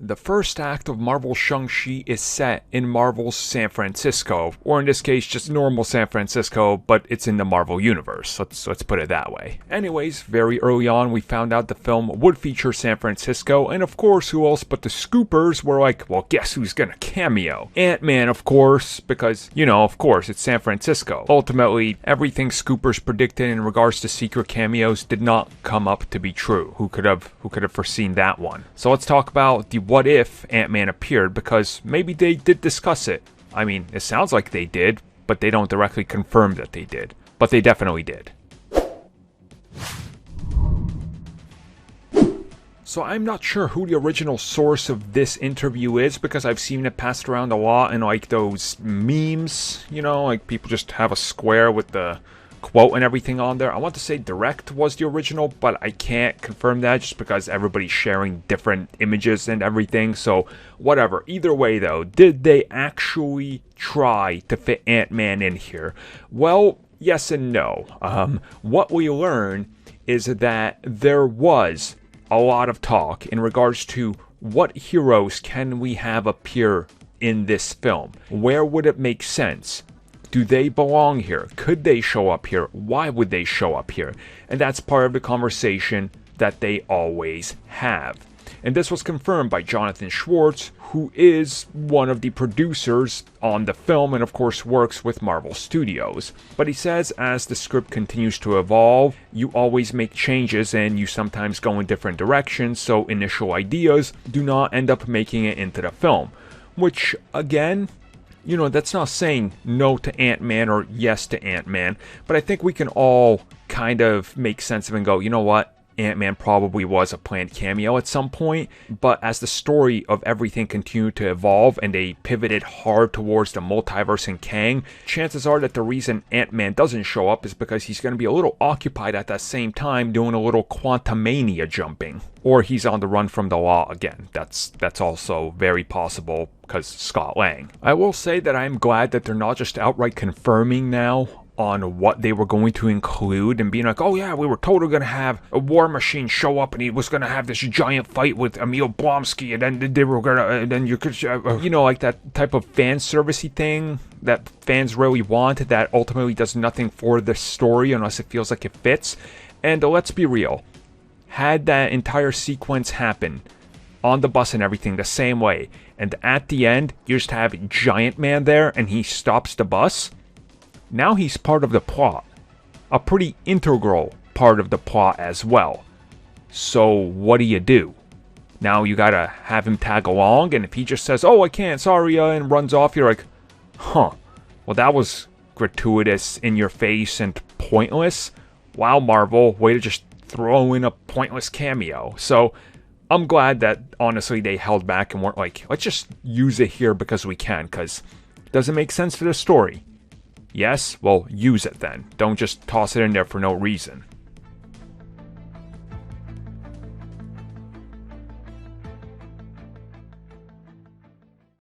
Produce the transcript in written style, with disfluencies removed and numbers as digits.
The first act of Marvel's Shang-Chi is set in Marvel's San Francisco, or in this case just normal San Francisco, but it's in the Marvel universe. Let's put it that way. Anyways, very early on we found out the film would feature San Francisco, and of course who else but the Scoopers were like, well, guess who's gonna cameo? Ant-Man, of course, because, of course, it's San Francisco. Ultimately, everything Scoopers predicted in regards to secret cameos did not come up to be true. Who could have foreseen that one? So let's talk about the what if Ant-Man appeared, because maybe they did discuss it. I mean, it sounds like they did, but they don't directly confirm that they did. But they definitely did. So I'm not sure who the original source of this interview is, because I've seen it passed around a lot in like those memes, like people just have a square with the quote and everything on there. I want to say Direct was the original, but I can't confirm that just because everybody's sharing different images and everything. So whatever. Either way though, did they actually try to fit Ant-Man in here? Well, yes and no. What we learn is that there was a lot of talk in regards to what heroes can we have appear in this film. Where would it make sense? Do they belong here? Could they show up here? Why would they show up here? And that's part of the conversation that they always have. And this was confirmed by Jonathan Schwartz, who is one of the producers on the film and of course works with Marvel Studios. But he says as the script continues to evolve, you always make changes and you sometimes go in different directions, so initial ideas do not end up making it into the film. Which, again, that's not saying no to Ant-Man or yes to Ant-Man, but I think we can all kind of make sense of it and go, you know what? Ant-Man probably was a planned cameo at some point, but as the story of everything continued to evolve and they pivoted hard towards the multiverse and Kang, chances are that the reason Ant-Man doesn't show up is because he's going to be a little occupied at that same time doing a little Quantumania jumping. Or he's on the run from the law again. That's also very possible because Scott Lang. I will say that I'm glad that they're not just outright confirming now on what they were going to include and being like, oh yeah, we were totally going to have a War Machine show up and he was going to have this giant fight with Emil Blonsky and then they were going to, and then you could, like that type of fan servicey thing that fans really want that ultimately does nothing for the story unless it feels like it fits. And let's be real, had that entire sequence happen on the bus and everything the same way, and at the end you just have Giant Man there and he stops the bus, now he's part of the plot. A pretty integral part of the plot as well. So what do? Now you gotta have him tag along, and if he just says, oh I can't, sorry, and runs off, you're like, huh, well that was gratuitous, in your face, and pointless. Wow, Marvel, way to just throw in a pointless cameo. So I'm glad that honestly they held back and weren't like, let's just use it here because we can, because it doesn't make sense for the story. Yes? Well, use it then. Don't just toss it in there for no reason.